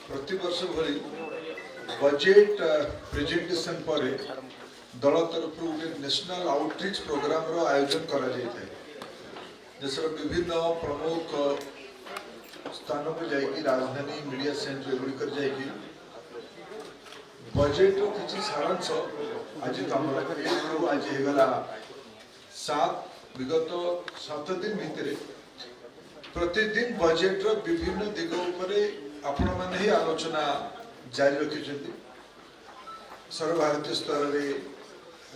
प्रतिवर्ष भली budget presentation पर दल तरफ गोटे नेशनल आउटरीच प्रोग्राम रो आयोजन करा जायଥାଏ। देशर विभिन्न प्रमुख स्थान को जाइए राजधानी मीडिया सेंटर गुड़िक जाइए बजेट रो किसी सारांश आज कम आज होगला 7 विगत 7 दिन भितर प्रतिदिन बजेट रो विभिन्न दिग उपरे आपण माने ही आलोचना जारी रखिछन्ति। सर्वभारतीय स्तर रे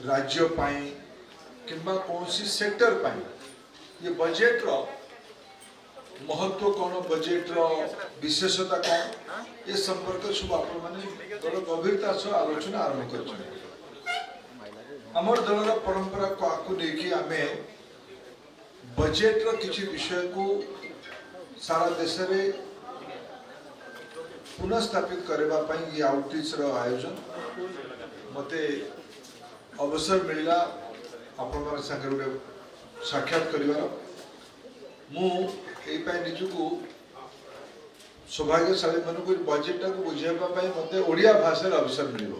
राज्य पाई किंबा कौनसी सेक्टर पाई ये बजेट रो महत्व कौन, बजेट रो विशेषता कौन, ये संपर्क सब आपण माने बड़ गंभीरता सह आलोचना आरंभ कर हमर दल रो परंपरा को आकु देखि आमे बजेट रो किछि विषय को सारा देश रे पुनः स्थापित करबा पई ये आउटरीच रो आयोजन मते अवसर मिलला आपण मन संगे साक्षात करिवार मु एई पई निजुको सौभाग्यशाली मन को बजेट को बुझेबा पई मते ओडिया भाषा रे अवसर मिलिबो।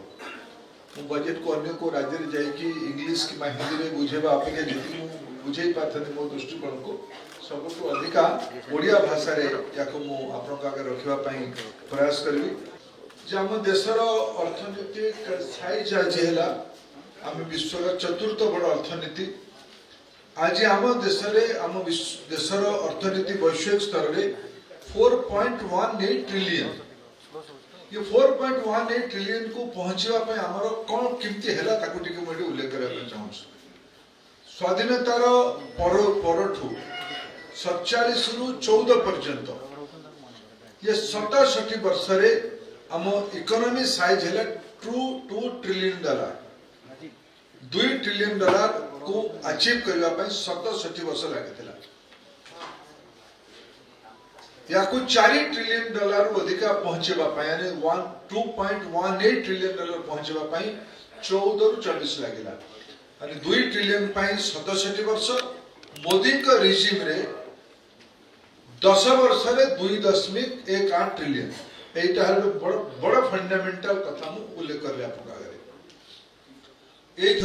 मु बजेट को अन्य को राज्य रे जाई कि इंग्लिश कि हिंदी रे बुझेबा अपेक्षा जति मु बुझेई पाथनि मो दृष्टिकोण को सबको अधिका ओडिया भाषा रे याको मु आपन आगे रखिबा पई प्रयास करबी। जे हम देशर अर्थनीतिक साइज आज हेला आम विश्वर चतुर्थ बड़ अर्थनीति। आज आम देश देशर अर्थनीति वैश्विक स्तर रे 4.18 ट्रिलियन ये 4.18 ट्रिलियन को पहुंचवा पई हमर कोन किमती हेला ताकू टिके मोडी उल्लेख करबा चाहूँ। स्वाधीनतार परठू 47 रु 14 पर्यंत ये 67 वर्ष रे हम इकोनॉमी साइज हेला 2 ट्रिलियन डॉलर 2 ट्रिलियन डॉलर को अचीव करबा पई 67 वर्ष लागितला। या को 4 ट्रिलियन डॉलर अधिका पहुंचबा पई यानी 2.18 ट्रिलियन डॉलर पहुंचबा पई 14 रु 24 लागिला यानी 2 ट्रिलियन पई 67 वर्ष। मोदी का रिजिम रे 10 वर्ष रे 2.18 ट्रिलियन एटा हर बड़ बड़ फंडामेंटल कथा मु उल्लेख कर आपन आगे एक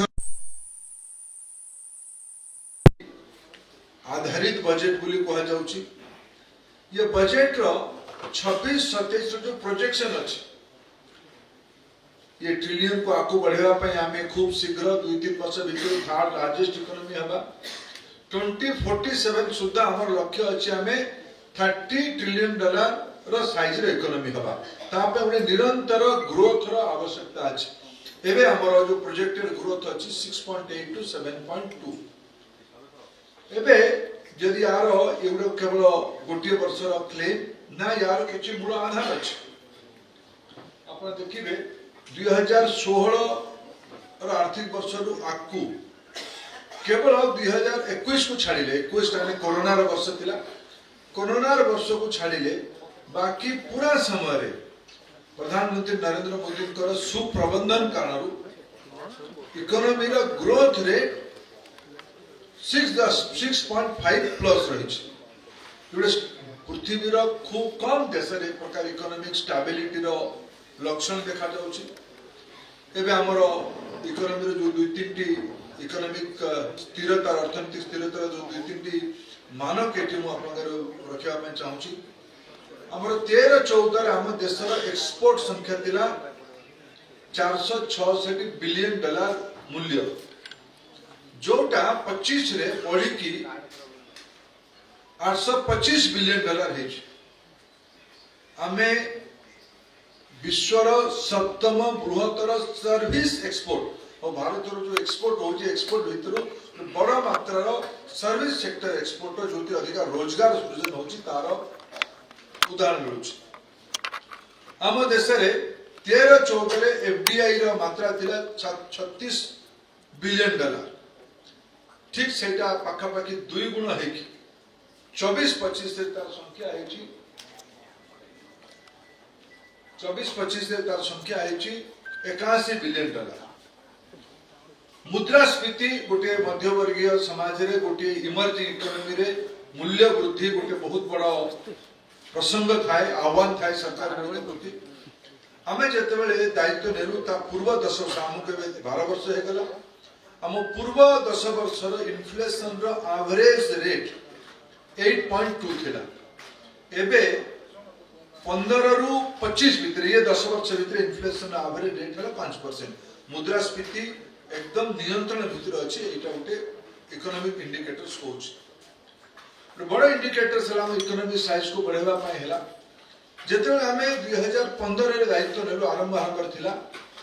आधारित बजेट बोली कहा जाउची। ये बजेट रो 26-27 जो प्रोजेक्शन अछि ये ट्रिलियन को आकु बढ़ेवा पई आमे खूब शीघ्र 2-3 वर्ष भीतर थर्ड लार्जेस्ट इकोनॉमी हबा। 2047 सुद्धा हमर लक्ष्य अछि आमे 30 ट्रिलियन डॉलर रो साइज रो इकोनॉमी हबा। तापे हमरे निरंतर ग्रोथ रो आवश्यकता अछि। एबे हमर जो प्रोजेक्टेड ग्रोथ अछि 6.8 टू 7.2। एबे यदि यार एवढ केवल गोटे वर्ष रो क्लेम ना यार किछि मूल आधार अछि। आपण देखिबे 2016 रो आर्थिक वर्ष रु आकु केवल 2021 को छाड़िले 21 टाने कोरोना रो वर्ष थिला कोरोना रो वर्ष को छाड़िले बाकी पूरा समय रे प्रधानमंत्री नरेंद्र मोदी कर सुप्रबंधन कारण इकोनॉमी रो ग्रोथ रेट 6.5 प्लस रही। पृथ्वी रो खूब कम देश रे प्रकार इकोनॉमिक स्टेबिलिटी रो लक्षण देखा जाउची। एबे हमर इकोनॉमी रो जो 2-3 इकोनॉमिक स्थिरता अर्थनीतिक स्थिरता जो 2-3 मानक एटी मु आपन रखिया में चाहूची। हमर 13-14 हम देश रो एक्सपोर्ट संख्या थिला 466 बिलियन डॉलर मूल्य जोटा 25 रे बढ़ी की 825 बिलियन डॉलर है। हमें विश्वर सप्तम बृहत्तर सर्विस एक्सपोर्ट और भारत जो एक्सपोर्ट हो एक्सपोर्ट भीतर बड़ मात्रा सर्विस सेक्टर एक्सपोर्ट जो अधिक रोजगार सृजन होची तार उदाहरण मिलू। आम देश रे 13-14 रे एफडीआई रो मात्रा थिला 36 बिलियन डॉलर ठीक सेटा पाखा पाखी 2 गुण है कि 24-25 से तार संख्या है 24-25 से तार संख्या है 81 बिलियन डॉलर। मुद्रास्फीति गोटे मध्यवर्गीय समाज रे गोटे इमर्जिंग इकोनॉमी रे मूल्य वृद्धि गोटे बहुत बड़ा प्रसंग थाए आह्वान थाए सरकार प्रति आम जिते दायित्व नेलु ता पूर्व 10 वर्ष आमको 12 वर्ष हो गला आम पूर्व 10 वर्षर इन्फ्लेशन रो एवरेज रेट 8.2 थिला एबे 15 रु 25 भितर ये 10 वर्ष भितर इन्फ्लेशन एवरेज रेट है 5%। मुद्रास्फीति एकदम नियंत्रण भितर अच्छे एटा गोटे इकोनॉमिक इंडिकेटर्स होच बड़ इंडिकेटर्स हम इकोनॉमिक साइज को बढ़ावा पाए हैला जेते आमे 2015 रे दायित्व नेलो आरंभ हकर थिला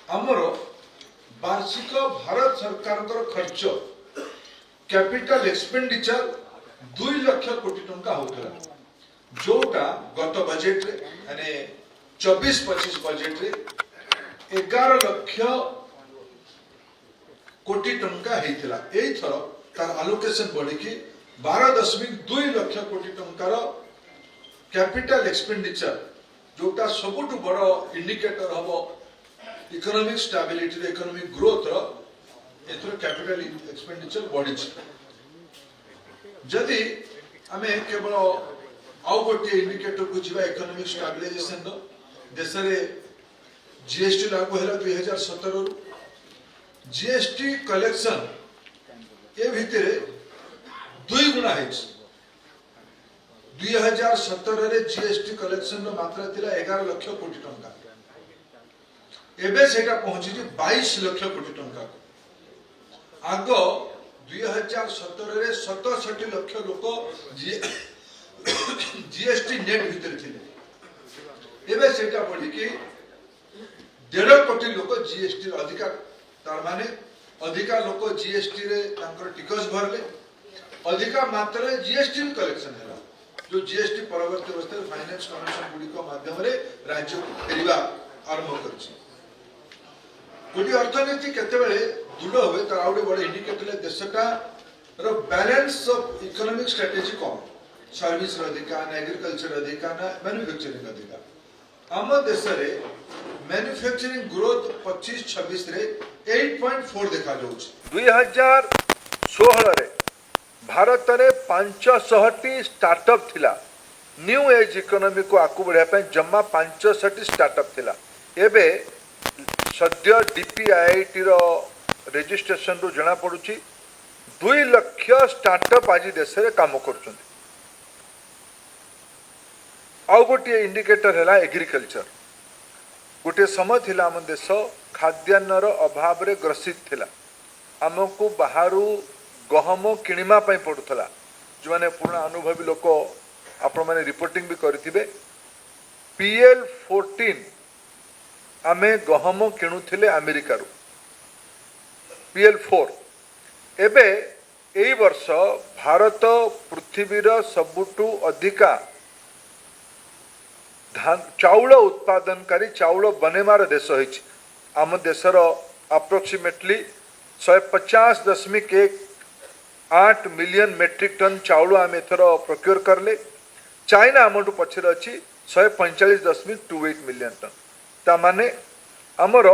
हमर वार्षिक भारत सरकार खर्च कैपिटल एक्सपेंडिचर 2 लाख कोटी टंका होतला जोटा गत बजेट रे माने 24-25 बजेट रे 11 लाख कोटी टंका हेतिला एई थरो तार एलोकेशन बढ़ी कि 12.2 लाख कोटी टंकार कैपिटल एक्सपेंडिचर जोटा सबुठ बड़ इंडिकेटर हम इकोनॉमिक स्टेबिलिटी इकोनॉमिक ग्रोथ एथर कैपिटल एक्सपेंडिचर बढ़ी जदि आम केवल आउ गोटे इंडिकेटर को जीवा इकोनॉमिक स्टेबिलाइजेशन देश में जीएसटी लागू है 2017 रु जीएसटी कलेक्शन ए भितर 2 गुणा है 2017 रे जीएसटी कलेक्शन मात्रा थिला 11 लाख कोटी टंका एबे सेटा पहुंची 22 लाख कोटी टंका आग 2017 रे 67 लाख लोक जीएसटी नेट भीतर थिले एबे सेटा बढ़ी कि 1.5 कोटी लोक जीएसटी अधिका तार माने अधिका लोक जीएसटी रे तांकर टिकस भरले अधिका मात्रा जीएसटी कलेक्शन है जो जीएसटी परवर्ती अवस्था फाइनेंस कमिशन गुड़िक माध्यम राज्य को फेरवा आरंभ कर अर्थनीति केतेबेले दृढ़ हुए तार आउटे बड़ इंडिकेटर देशटा रो बैलेंस ऑफ इकोनॉमिक स्ट्रेटेजी कौन सर्विस अधिका ना एग्रीकल्चर अधिका ना मैन्युफैक्चरिंग अधिका आम देश रे मैन्युफैक्चरिंग ग्रोथ 25-26 रे 8.4 देखा जाउछ 2016 रे भारत में 500 स्टार्टअप थिला न्यू एज इकोनॉमी को आकु बढ़िया जमा 500 स्टार्टअप थिला एबे सद्य डीपीआईटी रो रजिस्ट्रेशन रु जना पड़ुची 2 लाख स्टार्टअप आज देश में काम कर आउ गोटे इंडिकेटर है एग्रीकल्चर गोटे समय थिला आम देश खाद्यान्नर अभाव रे ग्रसित थिला आमको बाहर गहम किणिमा पड़ूला जो मैंने पुराना अनुभवी लोक आपण मैंने रिपोर्टिंग भी करथिबे PL14 आमे गहम किणुथिले अमेरिका रू PL4 एबे एई वर्ष भारत पृथ्वीर सबुठु अधिका धान चाउल उत्पादनकारी चाउल बनेमार देश होइछि आम देशर अप्रोक्सीमेटली 150.8 मिलियन मेट्रिक टन चाउल आम एथर प्रोक्योर करले चाइना आमठू पछरे अच्छी 145.28 मिलियन टन तामाने आमर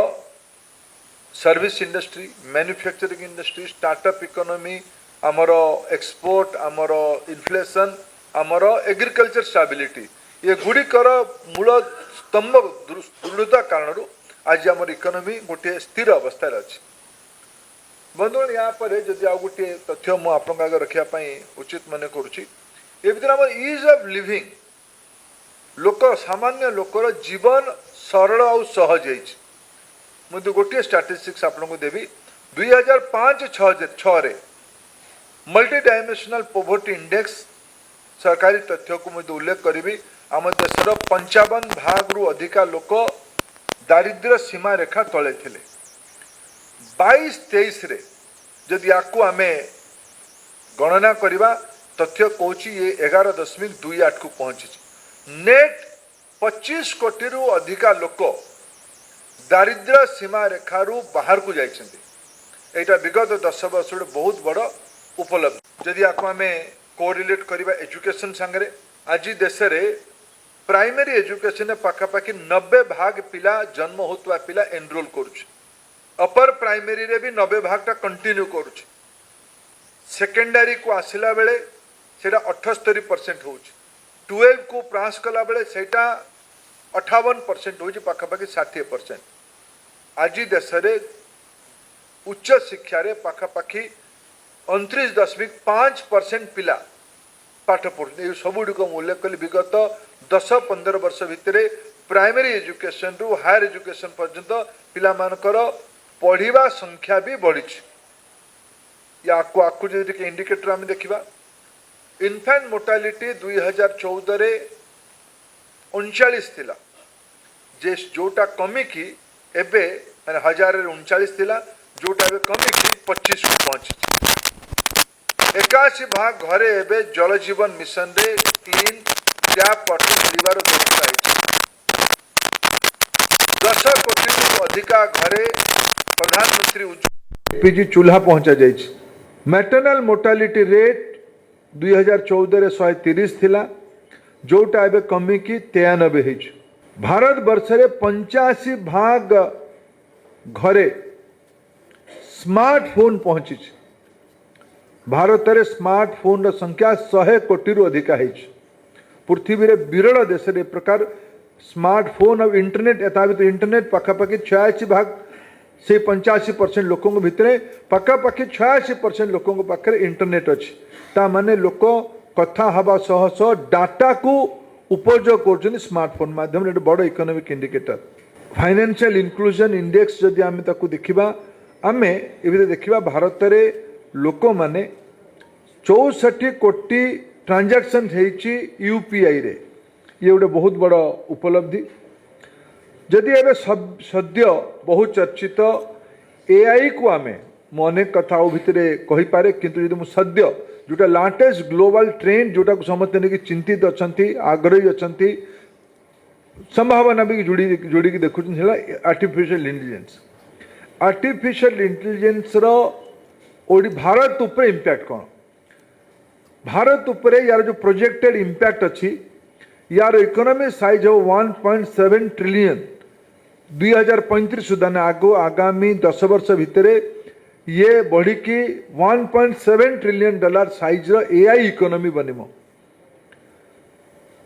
service industry manufacturing industry startup economy आमर एक्सपोर्ट आमर इन्फ्लेशन आमर एग्रीकल्चर स्टेबिलिटी ये गुड़िकर मूल स्तंभ दृढ़ता कारण आज आमर इकोनॉमी गोटे स्थिर अवस्था अच्छी बंधुगण यहाँ पर जदि आ गोटे तथ्य मुझे आपन आगे रखापी उचित मन करुच्ची ए भर आम इज ऑफ लिविंग लोक सामान्य लोकर जीवन सरल और सहज मुझे गोटे स्टाटिस्टिक्स आपको देवी 2005-6 रे मल्टी डायमेंशनल पोवर्टी इंडेक्स सरकारी तथ्य को मुझे उल्लेख करी आम देशर 55 भाग रु अधिका लोक दारिद्र्य सीमा रेखा तले थिले 22-23 रे जदि आपको आम गणना करवा तथ्य कौच ये 11.28 को पहुंची नेट 25 कोटी रु अधिका लोक दारिद्र्य सीमा रेखा रु बाहर को जाइछन्ति एटा विगत 10 वर्ष बहुत बड़ उपलब्धि जदि आपको आम कोरिलेट करवा एजुकेशन संगे आज देश में प्राइमरी एजुकेशन पाखापाखि 90 भाग पिला जन्म होता पिला एनरोल करुछ अपर प्राइमरी रे भी 90 भागटा कंटिन्यू करुछ सेकेंडरी को आसिला बेले सेटा 78% होउछ 12 को प्रास कला बेले सेटा 58% हो पाखापाखि 60%। आज देश में उच्च शिक्षा रे पाखापाखि 29.5% पिला पाठ पढ़ुते सबुक उल्लेख कली विगत 10-15 वर्ष भितर प्राइमरी एजुकेशन रु हायर एजुकेशन पर्यंत पिला मानकर पढ़िबा संख्या भी बढ़ी। या आकु जदि इंडिकेटर आम देखा इनफैंट मोर्टालिटी 2014 रे 39 थिला जे जोटा कमी की एबे माने 1039 थिला जोटा एबे कमी की 25 को पहुंची। 81 भाग घरे एबे जल जीवन मिशन रे क्लीन टैप वाटर मिलवार व्यवस्था है। 10 कोटी रु अधिका घरे प्रधानमंत्री एलपीजी चूल्हा पहुंचा जाइए। मैटरनल मोर्टालिटी रेट 2014 रे 130 थिला जोटा एबे कमी की 93 है। भारत वर्ष रे 85 भाग घरे स्मार्टफोन पहुंची। भारत रे स्मार्टफोन र संख्या 100 कोटी रु अधिका है। पृथ्वी रे विरल देश रे प्रकार स्मार्टफोन और इंटरनेट इंटरनेट पाखापाखि 86 भाग से 85% लोकों भितर पाखापाखि 86% लोकों पाखे इंटरनेट अच्छी। ता माने लोक कथा हवा सह सह डाटा को उपयोग कर स्मार्टफोन माध्यम बड़ economic indicator. Financial inclusion index जदि आम देखा आम ये देखा भारत रे लोक माने 64 कोटी ट्रांजैक्शन यूपीआई रे ये गोटे बहुत बड़ उपलब्धि। जदि एबे सद्य बहुत चर्चित एआई को आम अनेक कथा भितर कही पारे किंतु जदि सद्य जोटा लाटेस्ट ग्लोबल ट्रेंड जोटा को समझते नहीं कि चिंतित अच्छा आग्रही अच्छा संभावना भी जोड़ी देखुं artificial intelligence. Artificial intelligence Bharat उपर इम्पैक्ट कौन भारत उपर यार जो प्रोजेक्टेड इम्पैक्ट अच्छी यार इकोनॉमी साइज हो 1.7 ट्रिलियन 2035 सुधा ने आगामी 10 वर्ष भितर ये बढ़ी कि 1.7 ट्रिलियन डॉलर साइज रो एआई इकोनॉमी बनिमो।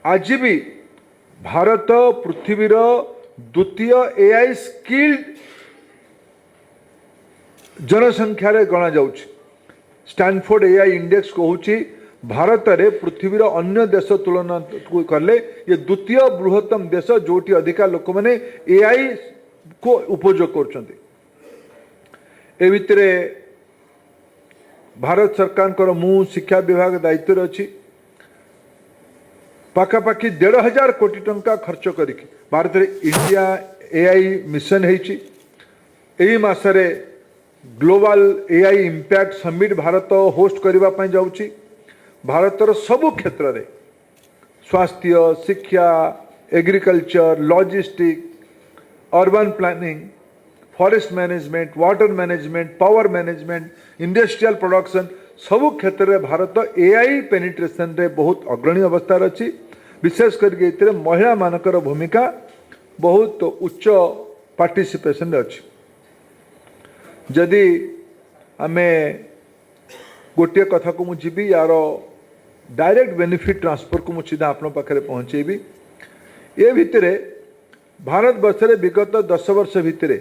आज भी भारत पृथ्वी रो द्वितीय एआई स्किल्ड जनसंख्या रे गणा जाउछि। स्टैनफोर्ड एआई इंडेक्स कहूछि भारत रे पृथ्वी रो अन्य देश तुलना करले ये द्वितीय बृहत्तम देश जोटी अधिका लोक माने एआई को उपयोग करछन्ति। ए भितरे भारत सरकार मु शिक्षा विभाग दायित्व अच्छी पाखापाखि 1,500 कोटी टंका खर्च करी भारत रे इंडिया एआई मिशन है। यही मासरे global AI impact summit Bharat host करने जाऊँगी। भारतर सबु क्षेत्र रे स्वास्थ्य शिक्षा agriculture logistic urban planning forest management water management power management industrial production सबु क्षेत्र में भारत एआई पेनिट्रेशन रे बहुत अग्रणी अवस्था अच्छी। विशेष करके महिला मानकर भूमिका बहुत उच्च पार्टिसिपेशन अच्छी। जदि आमे गोटे कथा को मुझे यार डायरेक्ट बेनिफिट ट्रांसफर को मुझे सीधा आपण पाखे पहुँचेबी। ये भितर भारत वर्ष रे विगत 10 वर्ष भितर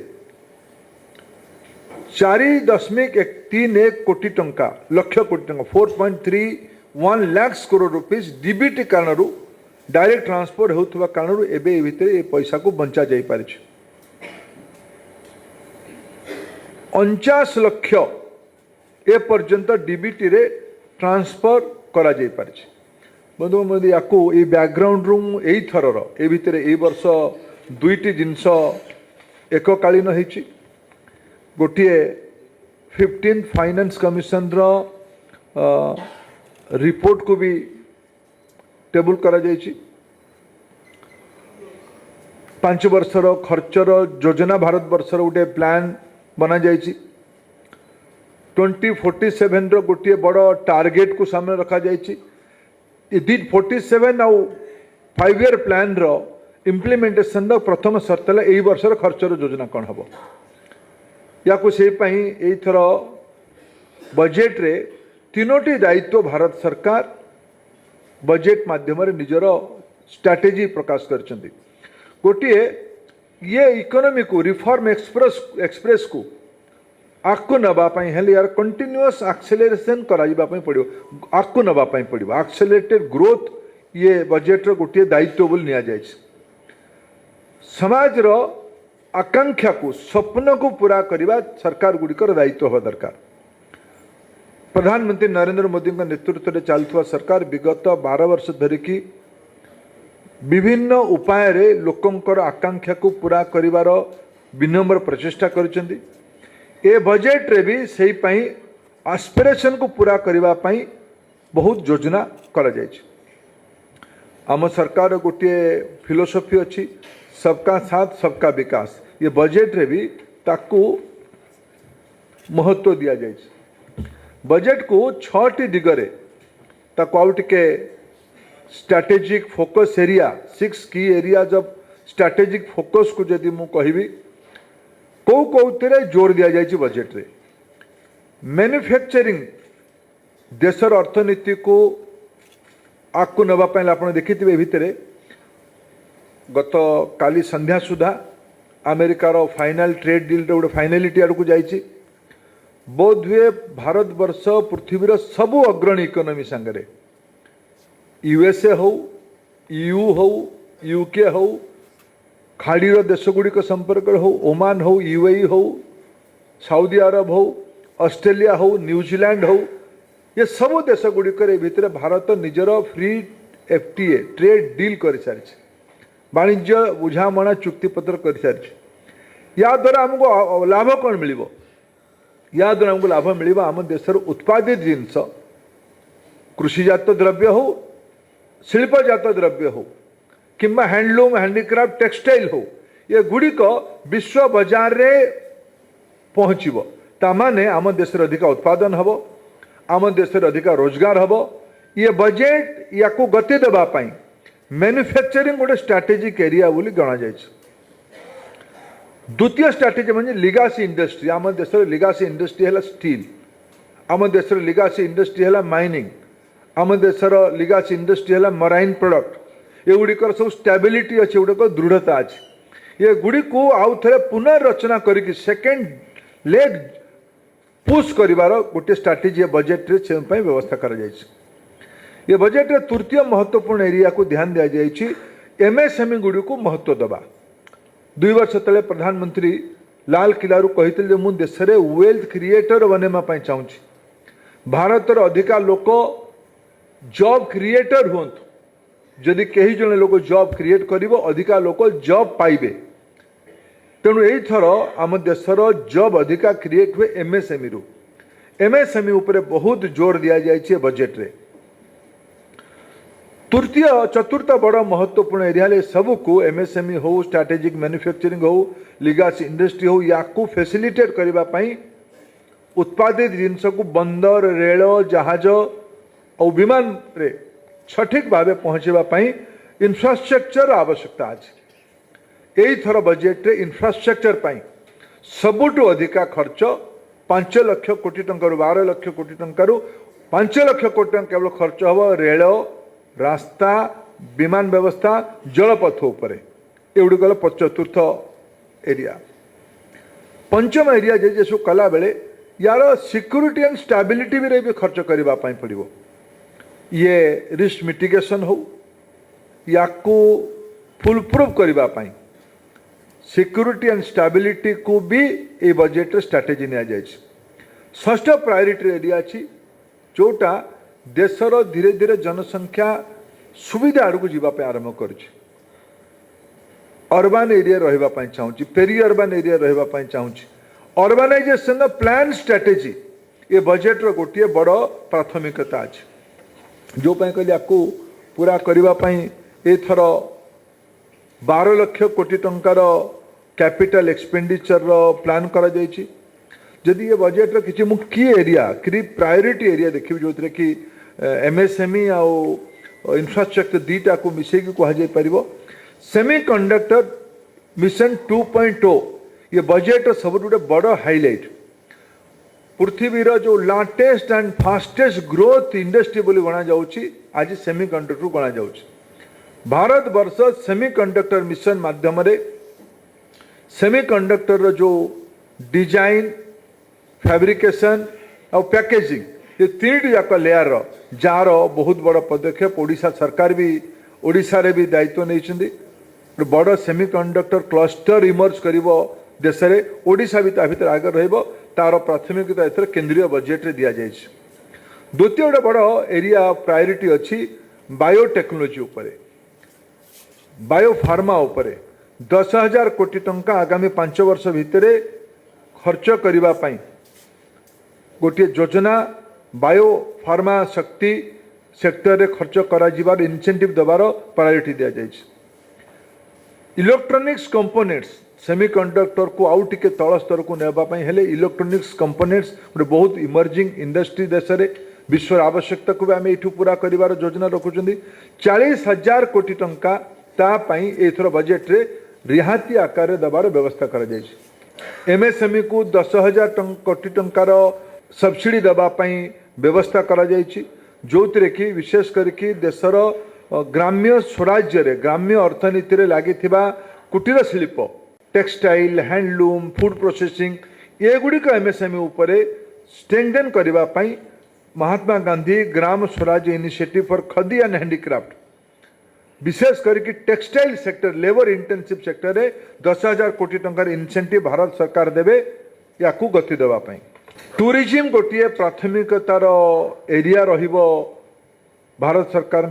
4.31 कोटी टंका लक्ष कोटी टंका 4.31 लाख करोड़ रुपीस डीबीटी कारण डायरेक्ट ट्रांसफर होता कारण एबे भितर ये पैसा को बंचा जाई पारे। 49 लक्ष ए पर्यंत डीबीटी रे ट्रांसफर करा जाई पारे। बंधु बंधु या बैकग्राउंड रूम यही थरर ए भितर ए वर्ष दुईटी जिनस एककालीन होइछि। गोटे 15 फाइनेंस कमिशन रिपोर्ट को भी टेबल करा जाइछि। 5 वर्षर खर्चर योजना भारत वर्षर गोटे प्लान बना जाइछि। 2047 गोटे बड़ टार्गेट को सामने रखा जाइछि। 47 आउ 5 ईयर प्लान रो इम्प्लीमेंटेशन प्रथम शर्त है यही वर्षर खर्चर योजना कौन हम या थर बजेट रे 3टी दायित्व भारत सरकार बजेट माध्यम निजर स्ट्राटेजी प्रकाश करछंती गोटे ये इकोनॉमी को रिफॉर्म एक्सप्रेस को आगको नवापाई हेले यार कंटिन्यूअस एक्सेलरेशन कराइबा पई पड़ियो आगको नवापाई पड़ियो एक्सेलरेटेड ग्रोथ ये बजेट रो गोटे दायित्व बोल निया जाय समाज रो आकांक्षा को स्वप्न को पूरा करने सरकार गुड़िकर दायित्व होगा दरकार प्रधानमंत्री नरेंद्र मोदी नेतृत्व में चलुवा सरकार विगत 12 वर्ष धरिकी विभिन्न उपाय रे लोकंकर आकांक्षा को पूरा करिवार विनम्र प्रचेष्टा करिसेंती ए बजेट रे भी सही पई एस्पिरेशन को पूरा करिवा पई बहुत योजना करा जाय छै आम सरकार गोटे फिलोसफी अच्छी सबका साथ सबका विकास ये बजेट रे भी ताकू महत्व दिया जाय बजेट को 6टी दिगरे ताकू आउ टिके स्ट्रैटेजिक फोकस एरिया 6 की एरियाज ऑफ स्ट्रैटेजिक फोकस को जदि मु कहबी कौ कौते जोर दिया जाय बजेट रे मैन्युफैक्चरिंग देशर अर्थनीति को आगको नवा पाइल आपण देखिथिबे भितरे गत काली संध्या सुधा अमेरिकार फाइनल ट्रेड डील गोटे फाइनालिटी आड़ को जाइए बोध हुए भारत वर्ष पृथ्वीर सबु अग्रणी इकोनॉमी सांगरे यूएसए हो ईयू हो यूके हो खाड़ीर देश गुड़िक संपर्क हो ओमान हो यूएई हो सऊदी अरब हो ऑस्ट्रेलिया हो न्यूजीलैंड हो ये सब देश गुड़िक भितर भारत निजर फ्री एफटीए ट्रेड डील कर सारी वाणिज्य बुझामणा चुक्तिपत्र कर सारी या द्वारा आमको लाभ कौन मिल या द्वारा आमको लाभ मिल आम देशर उत्पादित जिनस कृषिजात द्रव्य हो शिल्पजात द्रव्य हो किंबा हैंडलूम हैंडीक्राफ्ट टेक्सटाइल हो ये गुड़िक विश्व बाजार रे पहुँचब तामाने आम देश अधिक उत्पादन हम आम देश अधिक रोजगार हम ये बजेट या गति देवाई मैन्युफैक्चरिंग गोटे स्ट्रैटेजिक एरिया बोली गणा जाय द्वितीय स्ट्रैटेजी म्हणजे लिगासी इंडस्ट्री आम देश लिगासी इंडस्ट्री है स्टील आम देश लिगासी इंडस्ट्री है माइनिंग आम देशर लिगासी इंडस्ट्री है मराइन प्रोडक्ट ये गुड़िकर सब स्टेबिलिटी अच्छे गुड़िक दृढ़ता अच्छे ये गुड़ी को आउ थे पुनर्रचना करके सेकेंड लेग पुश करिवार गोटे स्ट्रैटेजी बजेट रे से व्यवस्था करा जाय ये बजेट रे तृतीय महत्वपूर्ण एरिया को ध्यान दिया जाय एमएसएमई गुड़ी को महत्व दबा 2 वर्ष तले प्रधानमंत्री लाल किलारू कही मु देश में वेल्थ क्रिएटर बनवाई चाहूँगी भारतर अधिका लोक जॉब क्रिएटर हूँ जदि कहीं जने लोक जॉब क्रिएट करिवो अधिका लोक जॉब पाइबे तेणु यही थर आम देशर जॉब अधिका क्रिएट हुए एमएसएमई रु एमएसएमई उपरे बहुत जोर दिया जाय बजेट रे तृतीय चतुर्थ बड़ महत्वपूर्ण एरिया सबू को एमएसएमई हो स्ट्रैटेजिक मैन्युफैक्चरिंग हो लिगासी इंडस्ट्री हो या फैसिलिटेट करने उत्पादित जिनस को बंदर रेल जहाज और विमान रे सठिक भाव पहुँचापी इंफ्रास्ट्रक्चर आवश्यकता अच्छे यही थर बजेट रे इंफ्रास्ट्रक्चर पाई सबुठु अधिका खर्च 5 लाख कोटी टंकार 12 लाख कोटी टंकार 5 लाख कोटी टंका केवल खर्च हम रेल रास्ता विमान व्यवस्था जलपथ उपरे एगुड़ी गल चतुर्थ एरिया पंचम एरिया जे सब कला बेले यार सिक्योरिटी एंड स्टेबिलिटी भी खर्च करने पड़ो ये रिस्क मिटिगेशन हो या फुल प्रूफ करने सिक्योरिटी एंड स्टेबिलिटी को भी ये बजेट स्ट्रैटेजी नि जाए षष्ठ प्रायोरिटी एरिया अच्छी जोटा देशर धीरे धीरे जनसंख्या सुविधा आड़ को जीवाई आरंभ कर अर्बान एरिया रही चाहूँगी पेरी अर्बान एरिया रही चाहूँगी अर्बानाइजेशन प्लान स्ट्रैटेजी ये बजेट रो गोटे बड़ प्राथमिकता अच्छे जो कहली आपको पूरा करने एथर 12 लाख कोटी टंकार कैपिटल एक्सपेंडिचर प्लान करा जायछि जदि ये बजेट किसी मु की एरिया की प्रायोरिटी एरिया देखिए जो कि एमएसएमई आउ इंफ्रास्ट्रक्चर दीटा को मिसेक कह सेमीकंडक्टर मिशन 2.0 ये बजेट सब गोटे बड़ हाइलाइट पृथ्वीर जो latest and fastest growth industry बोली गणा जाउछि आज सेमीकंडक्टर गणा जाउछि। भारत वर्ष सेमीकंडक्टर मिशन माध्यम रे सेमीकंडक्टर रो जो डिजाइन फैब्रिकेशन और पैकेजिंग ये तीन जाक लेयर जार बहुत बड़ पदक्षेप ओडिशा सरकार भी ओडिशा रे भी दायित्व नहीं बड़ सेमीकंडक्टर क्लस्टर इमर्ज करिवो देश रे ओडिशा भी ता भीतर आगे रहिबो तार प्राथमिकता एथर केंद्रीय बजेट रे दिया जायछि। द्वितीय गोटे बड़ एरिया प्रायोरिटी अच्छी बायोटेक्नोलोजी उपरे बायो फार्मा उपरे 10,000 कोटी टंका आगामी 5 वर्ष भितर खर्च करिबा पई गोटे योजना बायो फार्मा शक्ति सेक्टर रे खर्च करा जिबार इनसेंटिव दबार प्रायोरिटी दिया जायछि। इलेक्ट्रॉनिक्स कंपोनेंट्स सेमीकंडक्टर को आउ टिके तल स्तर को नेबा पई हेले इलेक्ट्रॉनिक्स कंपोनेंट्स गोटे बहुत इमर्जिंग इंडस्ट्री देश रे विश्व आवश्यकता को भी आम यू पूरा कर योजना रखुंट 40,000 कोटी टंका तापाई एथर बजेट रे रिहाती आकार दबार व्यवस्था कर एमएसएमई को 10,000 कोटी टंकार सब्सिडी दबापाई व्यवस्था कर जो कि विशेष करके देशर ग्राम्य स्वराज्य रे ग्राम्य अर्थनीति रे लगी कुटीर शिल्प टेक्सटाइल हैंडलूम फूड प्रोसेसिंग ये गुड़िक एमएसएमई उपरे स्ट्रेंथन करबा पई Mahatma Gandhi Gram Swaraj initiative for khadi and handicraft विशेष करके textile sector labour intensive sector रे 10,000 कोटी टंकार इनसेंटिव भारत सरकार देवे या गति देवा पई। टूरिज्म गोटे प्राथमिकतार एरिया रहिबो भारत सरकार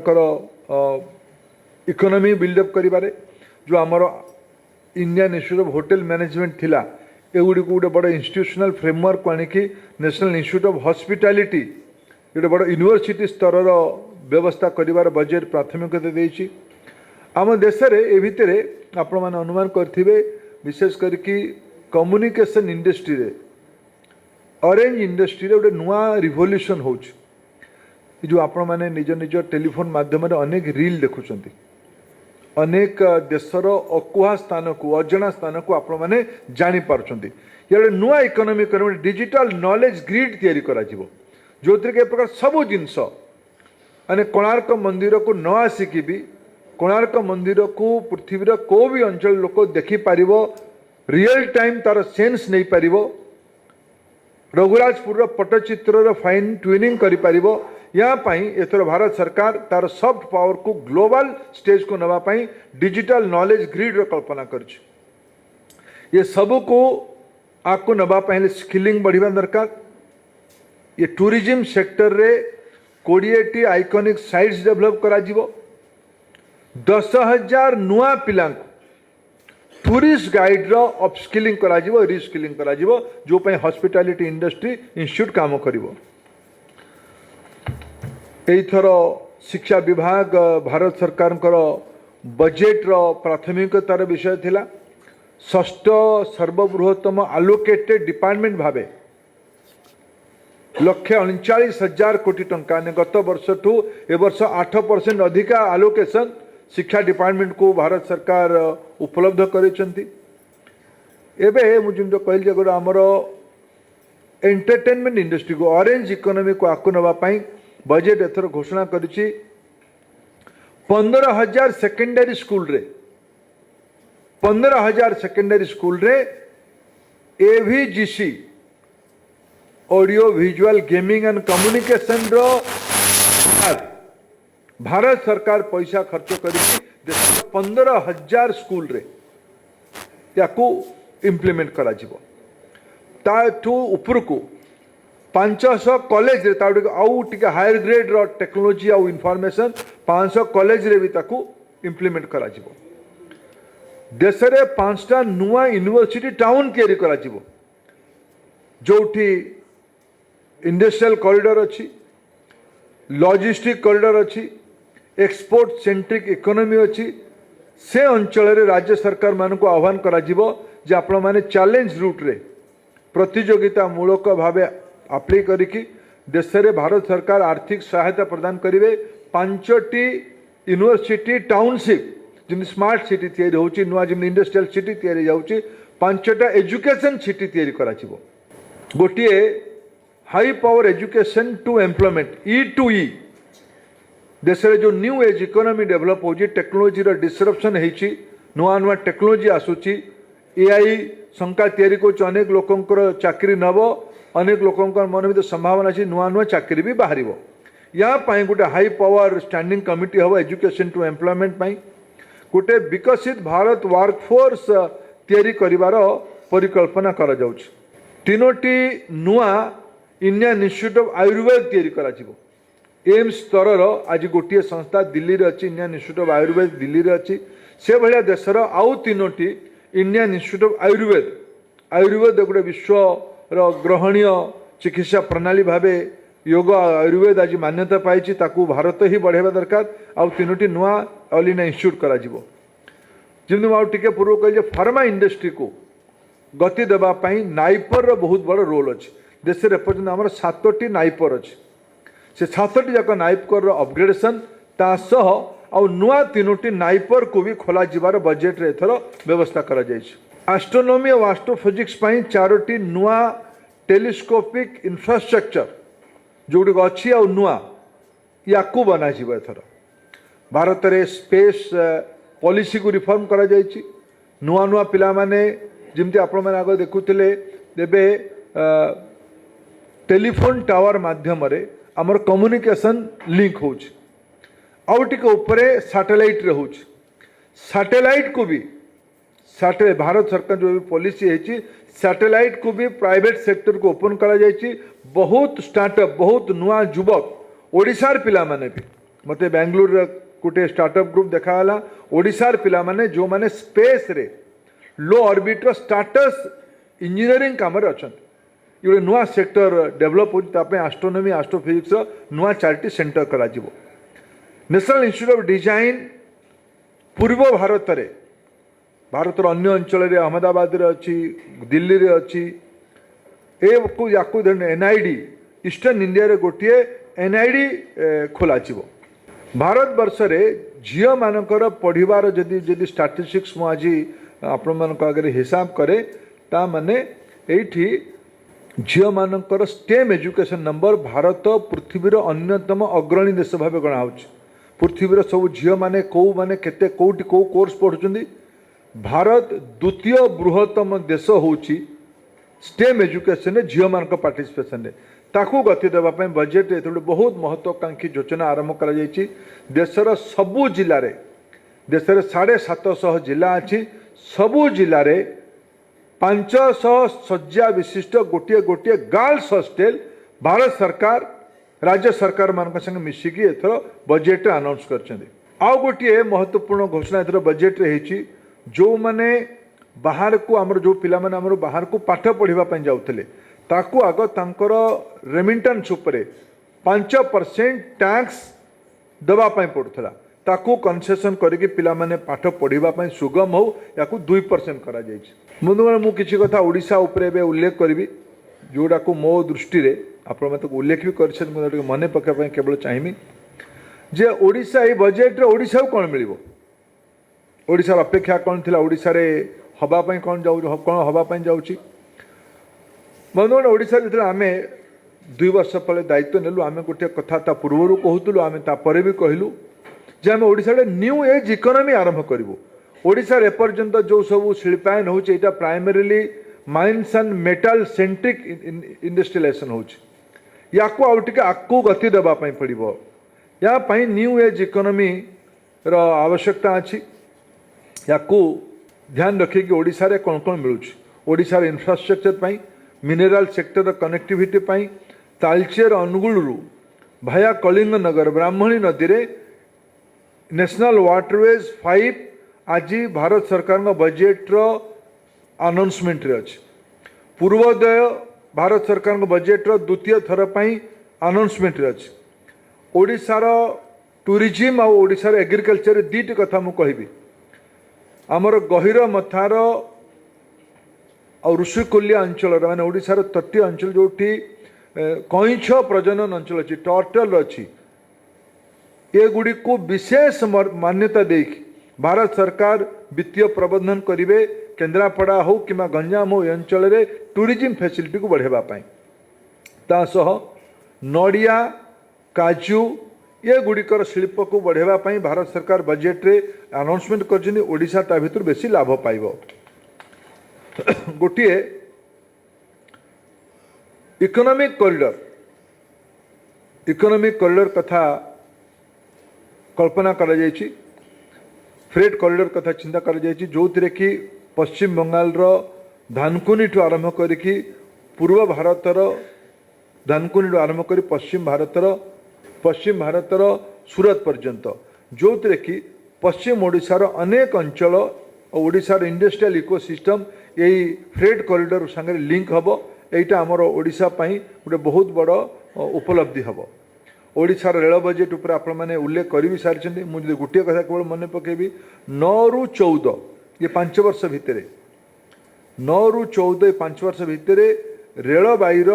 इकोनॉमी बिल्डअप करिबारे जो आमर Indian institute of hotel management थिला एगुड़ी गोटे बड़ इंस्टीट्यूशनल फ्रेमवर्क आनिकी नेशनल इंस्टीट्यूट ऑफ हॉस्पिटैलिटी गोटे बड़ यूनिवर्सिटी स्तर व्यवस्था करिवार बजेट प्राथमिकता देछि। आम देश रे ए भितरे आपण माने अनुमान करथिबे विशेष करके कम्युनिकेशन इंडस्ट्री रे ऑरेंज इंडस्ट्री रे गोटे नुआ रिवोल्यूशन होछि जो आपण माने निज निज टेलीफोन माध्यम रे अनेक रील देखुछंती अनेक देशर अकुहा स्थान को अजना स्थान को आपण माने जानि पारुछंती ये नुआ इकोनॉमी डिजिटल नॉलेज ग्रिड तैयारी करा जिवो जो एक प्रकार सबू जिनस माने कोणार्क मंदिर को न आसिकी भी कोणार्क मंदिर को पृथ्वीर को भी अंचल लोक देखि पारिबो रियल टाइम तार सेंस नहीं पारिबो रघुराजपुर पट्टचित्र फाइन ट्यूनिंग करि पारिबो या पाई एथर भारत सरकार तार सॉफ्ट पावर को ग्लोबल स्टेज को नवा पाई डिजिटल नॉलेज ग्रिड रो कल्पना करछि। ये सब को आको नवा पाई स्किलिंग बढ़िबा दरकार। ये टूरिज्म सेक्टर रे 20 आइकॉनिक साइट्स डेवलप करा जिवो 10,000 नुआ पिला टूरिस्ट गाइड रो अपस्किलिंग करा जिवो रिस्किलिंग करा जिवो जो पाई हॉस्पिटैलिटी इंडस्ट्री इंस्टीट्यूट काम करिवो। एथर शिक्षा विभाग भारत सरकार बजेट रो प्राथमिकतार विषय थिला। षष्ठ सर्वबृहत्तम आलोकेटेड डिपार्टमेंट भावे 1,39,000 कोटी टंका ने गत वर्ष ठू ए वर्ष 8% अधिका आलोकेशन शिक्षा डिपार्टमेंट को भारत सरकार उपलब्ध करिसेंती। एबे मुझे जो कहल जे आमर एंटरटेनमेंट इंडस्ट्री को ऑरेंज इकोनॉमी को आकु नवा पाई बजेट एथर घोषणा करिछि 15,000 सेकेंडरी स्कूल रे 15,000 सेकेंडरी स्कूल रे AVGC audio visual gaming and communication रो भारत सरकार पैसा खर्च करिछि 15,000 स्कूल रे याकू इम्प्लीमेंट करा जिवो। ताठू ऊपर को 500 कॉलेज रे ताउ आउ टिके हायर ग्रेड रो टेक्नोलॉजी आउ इन्फॉर्मेशन 500 कॉलेज रे भी ताकू इम्प्लीमेंट करा जिवो। देश रे 5टा नुआ यूनिवर्सिटी टाउन तैयारी करा जिवो जोठी इंडस्ट्रियल कॉरिडोर अच्छी लॉजिस्टिक कॉरिडोर अच्छी एक्सपोर्ट सेंट्रिक इकोनॉमी अच्छी से अंचल रे राज्य सरकार मान को आह्वान करा जिवो जे आपण माने चैलेंज रूट रे प्रतियोगिता मूलक भावे अप्लाई करिकी देश रे भारत सरकार आर्थिक सहायता प्रदान करिवे 5टी यूनिवर्सिटी टाउनशिप जिन स्मार्ट सिटी तैयारी होची नुआ जिन इंडस्ट्रियल सिटी तैयारी जाउची 5टा एजुकेशन सिटी तैयारी करा जिवो। गोटिए high power education to employment E2E देश में जो न्यू एज इकोनॉमी डेवलप हो टेक्नोलोजी डिसरप्शन होती नुआ नुआ टेक्नोलोजी आसूची एआई शंका तैयारी कर अनेक लोकंकर चाकरी नब अनेक लोकंकर मन भर संभावना अच्छी नुआ नुआ चाकरी भी बाहर या गोटे हाई पावर स्टैंडिंग कमिटी हम एजुकेशन टू एम्प्लॉयमेंट गोटे विकसित भारत वर्कफोर्स तैयारी करिवार परिकल्पना करा जाउछ। तीनोटी नुआ इंडियन इंस्टीट्यूट ऑफ आयुर्वेद तैयारी करा जिवो। एम्स स्तर आज गोटे संस्था दिल्ली रे अछि Indian institute of Ayurveda Delhi रे अछि से भलिया देशर आउ तीनोटी इंडियन इंस्टीट्यूट ऑफ आयुर्वेद गोटे विश्व ग्रहणीय चिकित्सा प्रणाली भावे योग आयुर्वेद आज मान्यता पाई ताकू भारत ही बढ़ेबा दरकार आउ तीनोटी नुआ ऑल इंडिया इंस्टीट्यूट करा जिवो। जिन टे पूर्व कह फार्मा इंडस्ट्री को गति देवाई नाइपर रो बहुत बड़ रोल अच्छे देश में एपर्तंत आम 7टी नाइपर अच्छे से 7टी जाक नाइपर अपग्रेडेशन तासह आउ नुआ तीनोटी नाइपर को भी खोल जिबार बजेट रे एथर व्यवस्था करा जायछि। एस्ट्रोनॉमी और एस्ट्रोफिजिक्स 4टी नुआ टेलीस्कोपिक इंफ्रास्ट्रक्चर जोगुड़ी अच्छी आ नुआ या बना एथर भारत में स्पेस पॉलिसी को रिफॉर्म करा जायछि। नुआ नुआ पिला माने जिमती आपण माने आगे देखुथिले देबे टेलीफोन टावर माध्यम रे हमर कम्युनिकेशन लिंक होउछ आउ टिके ऊपरे सैटेलाइट रे होउछ सैटेलाइट को भी भारत सरकार जो भी पॉलिसी है सैटेलाइट को भी प्राइवेट सेक्टर को ओपन करा जायछि। बहुत स्टार्टअप बहुत नुआ युवक ओडिशार पिला माने भी मते बेंगलुरु गोटे स्टार्टअप ग्रुप देखाला ओडिशार पिला माने जो माने स्पेस रे लो ऑर्बिट रो स्टाटस इंजीनियरिंग काम रे अछन ये नुआ सेक्टर डेवलप हो एस्ट्रोनॉमी एस्ट्रोफिजिक्स नुआ 4टी सेंटर करा जिवो। नेशनल इंस्टीट्यूट ऑफ डिजाइन पूर्व भारत रे भारतर अन्य अंचल रे अहमदाबाद रे अच्छी दिल्ली रे अच्छी एनआईडी ईस्टर्न इंडिया रे गोटे एनआईडी खोला जिवो। भारत वर्ष रे झियो मानकर पढ़िबार जदि स्टैटिस्टिक्स मु आज आपण मानक आगे हिसाब करे ता माने एठी झियो मानकर स्टेम एजुकेशन नंबर भारत पृथ्वीर अन्यतम अग्रणी देश भाव गणा होउछ। पृथ्वीर सब झियो माने को माने केते कोटी को कोर्स पढ़ुचंदी भारत द्वितीय बृहत्तम देश होउची स्टेम एजुकेशन रे झियो मानक पार्टिसिपेशन रे ताकू गति देवा पय बजेट रे बहुत महत्वाकांक्षी योजना आरंभ करा जायछि। देशर सबु जिल्ला रे देशर 750 जिला अछि सबु जिल्ला रे 500 शଯ୍ୟା विशिष्ट गोटे गोटे गर्ल्स हॉस्टेल भारत सरकार राज्य सरकार मान संग मिसिकी एथर बजेट अनाउंस करछन्ते। आउ गोटे महत्वपूर्ण घोषणा एथर बजेट रे हेछि जो माने बाहर को आमर जो पिला माने आमर बाहर को पाठ पढ़िबा पय जाउतले ताकू आग तांकर रेमिटेंस उपरे 5% टैक्स दबा पय पड़ुथला ताकू कन्सेसन करके पिला माने पाठ पढ़िबा पय सुगम हो याकू 2% करा जायछि। बंधुगण मु किछि कथा ओडिशा उपरे बे उल्लेख करबी जोडा को मो दृष्टि रे आपण मते उल्लेख भी करछन मते मने पक्का पय केवल चाहिमी जे ओडिशा ए बजेट रे ओडिशा कोन मिलिबो ओडिशार अपेक्षा कौन थिला ओडिशा रे हवा पय कौन जाउ कौन हवा पय जाउची। बंधुगण ओडिशा रे आमे 2 वर्ष पहले दायित्व नेलु आमे गोटे कथा ता पूर्वरु कहूतलु आमे ता परे भी कहलु जे आमे ओडिशा रे न्यू एज इकोनॉमी आरंभ करिवो। ओडिशा रे पर्यंत जो सब शिल्पायन होउची एटा primarily mines and metal centric industrialization होउची याकू आउटिके आकू गति देबा पय पड़िबो या पय न्यू एज इकोनॉमी रो आवश्यकता अछि याकू ध्यान रखिए कि ओडिशा रे कौन कौन मिलुछि ओडिशा रे इंफ्रास्ट्रक्चर पय मिनरल सेक्टर कनेक्टिविटी पय तालचेर अनुगुलरू भाया कलिंग नगर ब्राह्मणी नदी रे नेशनल वाटरवेज 5 आज भारत सरकार बजेट रो अनाउंसमेंट रे अछि। पूर्वोदय भारत सरकार बजेट रो द्वितीय थर पय अनाउंसमेंट रे अछि। ओडिशा रो टूरिज्म और ओडिशा रो एग्रीकल्चर रे दीट कथा मु कहिबी आमर गहिर मथार और ऋषिकुलिया अंचल माने ओडिशार तटीय अंचल जोटी कईछ प्रजनन अंचल अच्छी टर्टल अच्छी ये गुड़ी को विशेष मान्यता दे भारत सरकार वित्तीय प्रबंधन करेंगे केन्द्रापड़ा हो कि गंजाम हो अंचल रे टूरिज्म फैसिलिटी को बढ़ेबा पाई तासह नड़िया काजू ये गुड़िकर शिल्प को बढ़ेवा पाई भारत सरकार बजेट रे अनाउंसमेंट कर ओडिशा ता भितर बेसी लाभ पाइब गोटे इकोनॉमिक कॉरिडोर कथा कल्पना करा जायछि फ्रेट कॉरिडोर कथा चिंता करा जायछि जो कि पश्चिम बंगाल रो धानकुनी ठू आरंभ करिकी पूर्व भारतर धानकुनी आरंभ करी पश्चिम भारतर सूरत पर्यंत जो कि पश्चिम ओडिशार अनेक अंचल और ओडिशार इंडस्ट्रियल इकोसिस्टम यही फ्रेट कॉरिडोर संगे लिंक हबो एटा हमर ओडिशा पई गोटे बहुत बड़ उपलब्धि हबो ओडिशार रेल बजेट उपर आपण माने उल्लेख करी भी सारिछन्ती मु जदि गोटे कथा केवल मन पकेबी 9 रु 14 ये 5 वर्ष भितरे 9 रु 14 ये 5 वर्ष भितरे रेलबाईर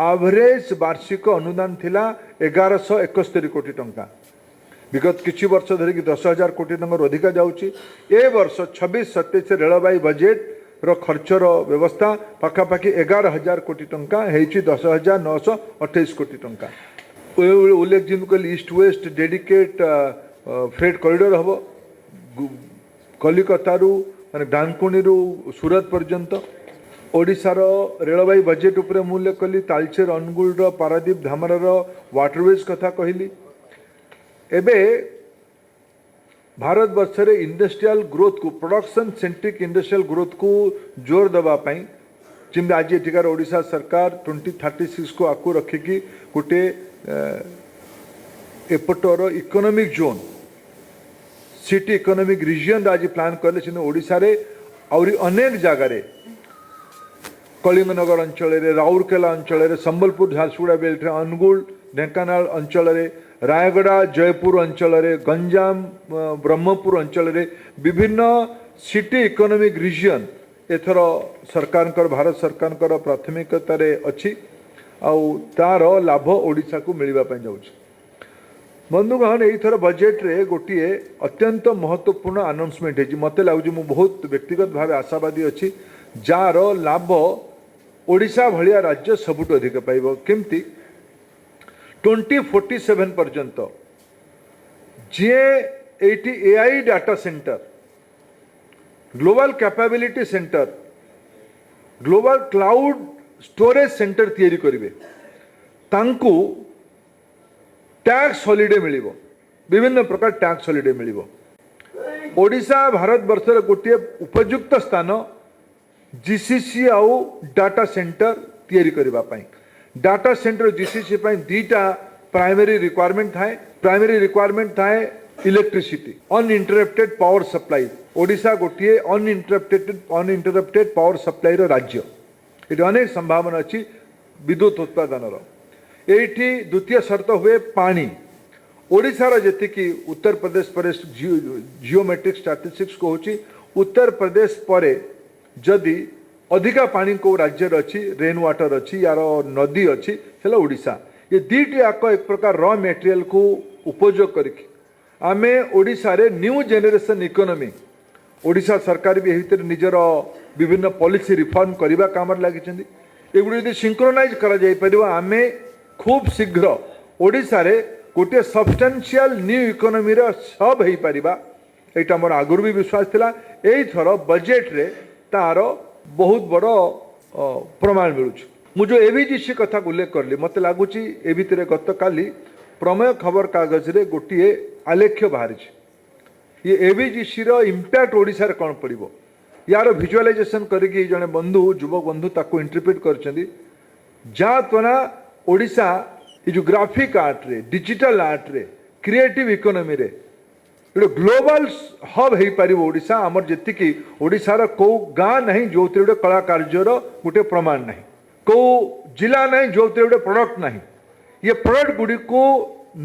एवरेज वार्षिक अनुदान थिला 1171 कोटी टंका विगत किछि वर्ष धरिकी 10,000 कोटी टंका अधिका जाउची ए वर्ष 26-27 रेलबाई बजेट रो खर्चर व्यवस्था पाखापाखि 11,000 कोटी टंका हेछि 10,928 कोटी टंका उल्लेख जिन कहली east west dedicate freight corridor हम कलिकतारू माने डानकुनी सूरत पर्यंत ओडिशार रेलबाई बजेट उपरे मु उल्लेख कली तालचेर अनुगुल पारादीप धामरार वाटरवेज कथा कहली एबे भारत वर्ष रे इंडस्ट्रियल ग्रोथ को प्रोडक्शन सेंट्रिक इंडस्ट्रियल ग्रोथ को जोर दबा पाई जिम्मे आज एଠିକାର ओडिशा सरकार 2036 को आकु रखिकी गोटे एपटर economic zone city economic region आज प्लान करले छिन ओडिशा रे और अनेक जगह रे कलिंगनगर अंचल रे राउरकेला अंचल रे संबलपुर झारसुगुड़ा बेल्ट रे अनुगुल ढेंकानाल अंचल रे रायगड़ा जयपुर अंचल रे गंजाम ब्रह्मपुर अंचल रे विभिन्न सिटी इकोनॉमिक रिजन एथर सरकार भारत सरकार प्राथमिकता रे अछि आउ तार लाभ ओडिशा को मिलवा पाई जाउछ बंधुगण एथर बजेट रे गोटिए अत्यंत महत्वपूर्ण अनाउंसमेंट है मते लागु मु बहुत व्यक्तिगत भाव आशावादी अछि जार लाभ ओडिशा भलिया राज्य सबुठ अधिक पाइब केमती 2047 पर्यंत जी eighty AI data centre global capability centre global cloud storage centre तैयारी करिवे तांकु टैक्स हॉलिडे मिलिबो विभिन्न प्रकार टैक्स हॉलिडे मिलिबो ओडिशा भारत वर्षर गोटे उपयुक्त स्थान जीसीसी आउ डाटा सेंटर तैयारी करिबा पाई डाटा सेंटर जीसीसी पाई दीटा प्राइमरी रिक्वायरमेंट थाए electricity uninterrupted power supply Odisha गोटे अनइंटरप्टेड पावर सप्लाई रो राज्य ये अनेक संभावना अच्छी विद्युत उत्पादन एठी द्वितीय शर्त हुए पानी ओडिशार जेतिकी उत्तर प्रदेश पर जियोमेट्रिक स्टैटिस्टिक्स को होची उत्तर प्रदेश पर जदि अधिका पानी को राज्य अच्छी रेन वाटर अच्छी यार नदी अच्छी हेला ओडिशा ये दीटी आक एक प्रकार रॉ मटेरियल को उपयोग करके आमे ओडिशा रे न्यू जेनरेशन इकोनॉमी ओडिशा सरकार भी एहितर निजर विभिन्न पॉलिसी रिफॉर्म करबा काम लागिछन्ती एगुडी यदि सिंक्रोनाइज करा जाय परिबा आमे खूब शीघ्र ओडिशा रे गोटे सब्सटेंशियल न्यू इकोनॉमी रे सब हेई परिबा एटा मोर आगुर भी विश्वास थिला एई थरो बजेट रे तार बहुत बड़ प्रमाण मिलूँ मुझे एवीजीसी कथा उल्लेख करली मत लगुच ए भितर गत काली प्रमेय खबर कागज रे गोटे आलेख्य बाहरी ये एवीजीसी रो इम्पैक्ट ओडिशा रे कौन पड़ो यार विजुअलाइजेशन करके जड़े बंधु युवक बंधु ताको इंटरप्रेट कर द्वारा ओडिशा ये जो ग्राफिक आर्ट रे डिजिटल आर्ट रे क्रिएटिव इकोनॉमी रे गोटे ग्लोबल हब हो पार ओडिशा आमर जी ओडिशार कौ गाँ नहीं जो गोटे कला कार्यर गोटे प्रमाण नहीं कौ जिला नहीं जो गोटे प्रोडक्ट नहीं ये प्रोडक्ट गुड़ी को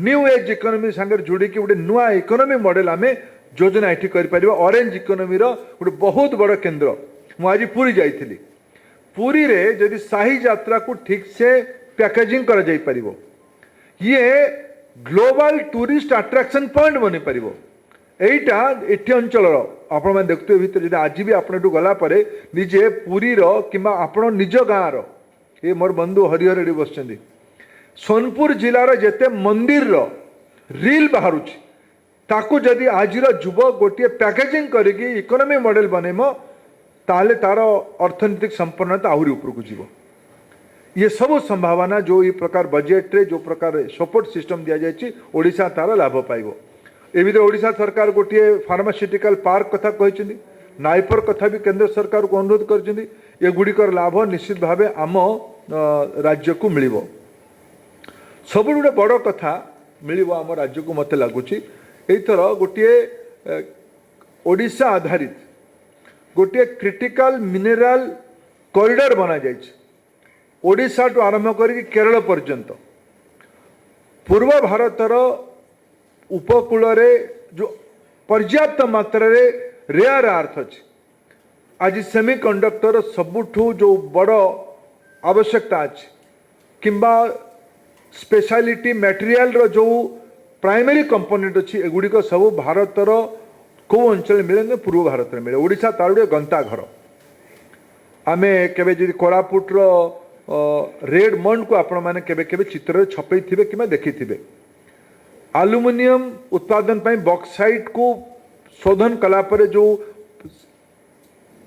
न्यू एज इकोनॉमी सागर जोड़ी गोटे नुआ इकोनॉमी मॉडल आम योजना ये कर ऑरेंज इकोनॉमी गोटे बहुत बड़ केन्द्र मुझे पुरी जाइली पुरी रे जदि शाही यात्रा को ठीक से पैकेजिंग कर जाई परिबो ये ग्लोबल टूरिस्ट अट्रैक्शन पॉइंट बनी परिबो एटा एठी अंचल आपण मैंने देखते भितर आज भी आपण गला परे निजे पुरी किंबा आपण निज गाँव ये मोर बंधु हरिहर रेड्डी बस सोनपुर जिलार जेते मंदिर रील बाहर ताकू जदि आज युव गोटे पैकेजिंग करके इकोनॉमी मॉडल बनैम ताले तार अर्थनीतिक संपन्नता आहरी उपरकू जीव ये सब संभावना जो ये प्रकार बजेट रे जो प्रकार सपोर्ट सिस्टम दि जाए ओडिशा तार लाभ पाइब ए भितर ओडिशा सरकार गोटे फार्मास्यूटिकल पार्क कथा कहते नाइपर कथा भी केंद्र सरकार को अनुरोध कर गुड़िकर लाभ निश्चित भाव आम राज्य को मिल सब गोटे बड़ कथा मिल आम राज्य को मत लगुच एथर गोटे ओडिशा आधारित गोटे क्रिटिकल मिनेराल कॉरिडोर बना जाए ओडिशा टू आरंभ कर केरल पर्यंत पूर्व भारतर उपकूल रे जो पर्याप्त मात्रा रे रेयर अर्थ अच्छी आज सेमीकंडक्टर सबुठू जो बड़ आवश्यकता अच्छी किंबा स्पेशलिटी मटेरियल रो जो प्राइमरी कंपोनेंट अच्छी एगुड़िक सब भारतर कौ अंचल मिले पूर्व भारत में मिले ओडिशा तार गोटे गंता घर आमे केबे जदि कोरापुटर रेड मंड को आपण माने केबे केबे चित्र छपई थिबे किमा देखि थिबे एल्युमिनियम उत्पादन ପାଇଁ बॉक्साइट को शोधन कला पर जो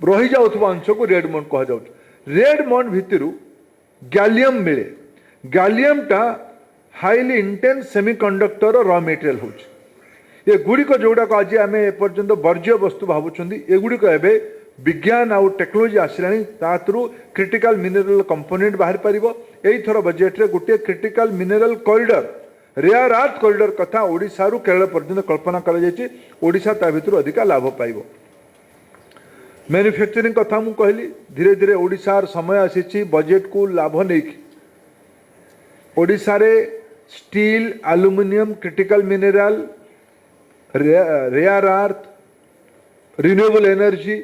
रही जाउथबा अंश को रेड मंड कह जाउछ रेड मंड भितरु गैलियम मिले गैलियम टा highly intense semiconductor raw material होछ ये गुड़िक जोड़ा को आज आम एपर्यंत वर्ज्य वस्तु भावुं एगुड़िक एवं विज्ञान आउ टेक्नोलोजी आसलानी ताथरू क्रिटिकल मिनेराल कंपोनेंट बाहर पारिबो एई थर बजेट रे गोटे critical mineral corridor rare earth corridor कथा ओडिशा रु केरल पर्यंत कल्पना करा जायछि ओडिशा ता भितर अधिका लाभ पाइबो मैन्युफैक्चरिंग कथा मु कहली धीरे धीरे ओडिशार समय आसीछि बजेट को लाभ नेकी ओडिशा रे steel aluminium critical mineral rare earth renewable energy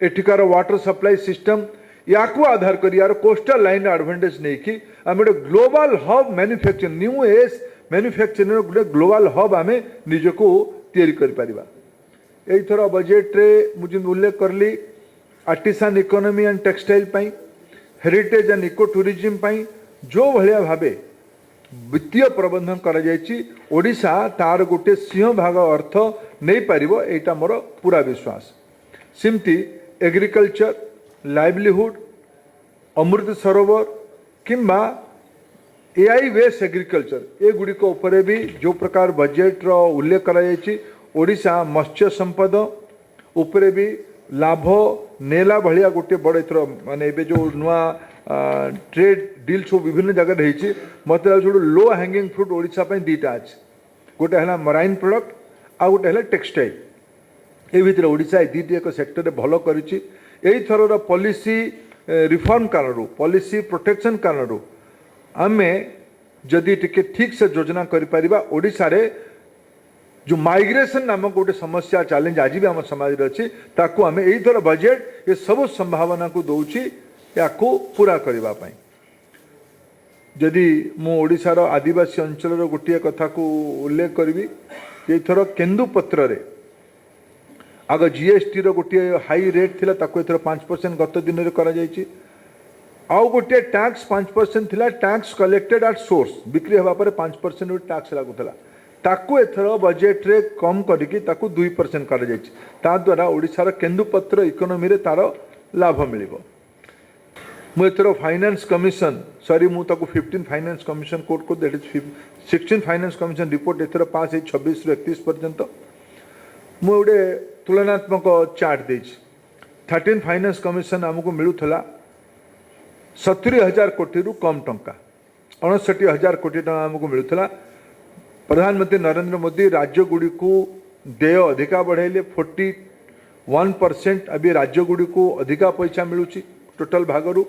एठिकार वाटर सप्लाई सिस्टम या आधार कर यार कोस्टल लाइन एडवांटेज नहीं कि आम गोटे global hub manufacturing new age manufacturing गोटे ग्लोबल हब आम निजको तैयारी करिपरिबा एथर बजेट रे मुझे उल्लेख करली आर्टिसान इकोनॉमी एंड टेक्सटाइल पाई हेरिटेज एंड इको टूरिज्म पाई जो भलिया भाबे वित्तीय प्रबंधन करा जायछि ओडिशा तार गोटे सिंह भाग अर्थ नहीं पारिबो एटा मोर पूरा विश्वास सिमती एग्रीकल्चर लाइवलीहुड अमृत सरोवर किंबा एआई वेस्ट एग्रीकल्चर ए गुड़िक उपरे भी जो प्रकार बजेट रो उल्लेख करा जायछि ओडिशा मत्स्य संपद उपरे भी लाभ नेला भलिया गोटे बड़ एथर माने एबे जो नुआ ट्रेड डील सब विभिन्न जगह रही मत लो हैंगिंग फ्रूट ओडिशा पे दीटा अच्छे गोटे है मराइन प्रोडक्ट आ गोटे है टेक्सटाइल ए भितर ओडिशा दीटी एक सेक्टर भल कर पॉलिसी रिफॉर्म कारण पॉलिसी प्रोटेक्शन कारण आमे जदि टिके ठीक से योजना करिपरिबा ओडिशा रे जो माइग्रेशन नामक गोटे समस्या चैलेंज आज भी आम समाज अच्छी ताकू आम यही बजेट ये सब संभावना को दौची या को पूरा करबा पाई जदि मु ओडिशार आदिवासी अंचल गोटे कथा को उल्लेख करी एथर केन्दुपत्र रे आग जीएसटी रो गोटे हाई रेट थिला ताको एथर 5% गत दिन रे करा जायछि आउ गोटे टैक्स 5% थिला टैक्स कलेक्टेड एट सोर्स बिक्री हवा पर 5% टैक्स लागुथला ताकू एथर बजेट रे कम करिकि ताकू 2% करा जायछि ता द्वारा ओडिशार केन्दुपत्र इकोनॉमी रे तार लाभ मिलिबो मुझे फाइनेंस कमिशन सॉरी मुझे 15 फाइनेंस कमिशन कोड को that is 16 finance commission report एथर पास 26 रु 31 पर्यंत मुझे तुलनात्मक चार्ट दे 13 फाइनेंस कमिशन आमको मिलूला 70,000 कोटी रु कम टंका 69,000 कोटी टंका आमको मिलूला प्रधानमंत्री नरेंद्र मोदी राज्य गुड़ी को देय अधिका बढ़ाइले 41% अभी राज्य गुड़ी को अधिका पैसा मिलूँ टोटाल भागरू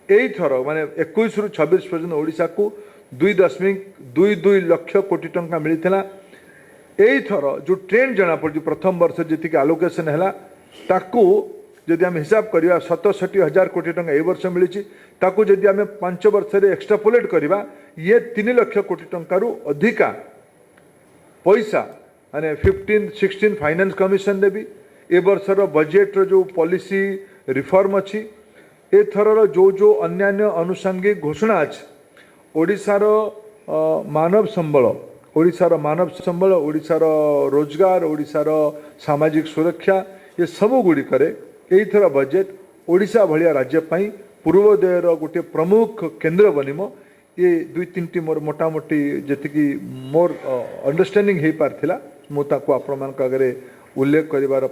यही थर माने 21 रु 26 पर्यंत ओडिशा को 2.22 लक्ष कोटी टंका मिलता यही थर जो ट्रेंड जना पड़ी प्रथम वर्ष जी आलोकेशन है ताकू जदि आम हिसाब करवा 67,000 कोटी टंका ए वर्ष मिली ताकू जदि आम 5 वर्ष एक्सट्रापोलेट करवा ये 3 लक्ष कोटी टंका रु अधिका पैसा माने 15-16 फाइनेंस कमिशन देवी ए वर्षर बजेट जो पॉलिसी रिफॉर्म अच्छी एथर जो जो अन्यान्य आनुषंगिक घोषणा अच्छे ओडिशार मानव संबल ओडिशार मानव संबल ओडिशार रोजगार ओडिशार सामाजिक सुरक्षा ये सब गुड़िक एथर बजेट ओडिशा भलिया राज्य पई पूर्वोदयर गोटे प्रमुख केन्द्र बनिम ये दुई तीन मोर मोटामोटी जी मोर अंडरस्टैंडिंग हो पार्थिला मुझे आपण मान आगे उल्लेख कर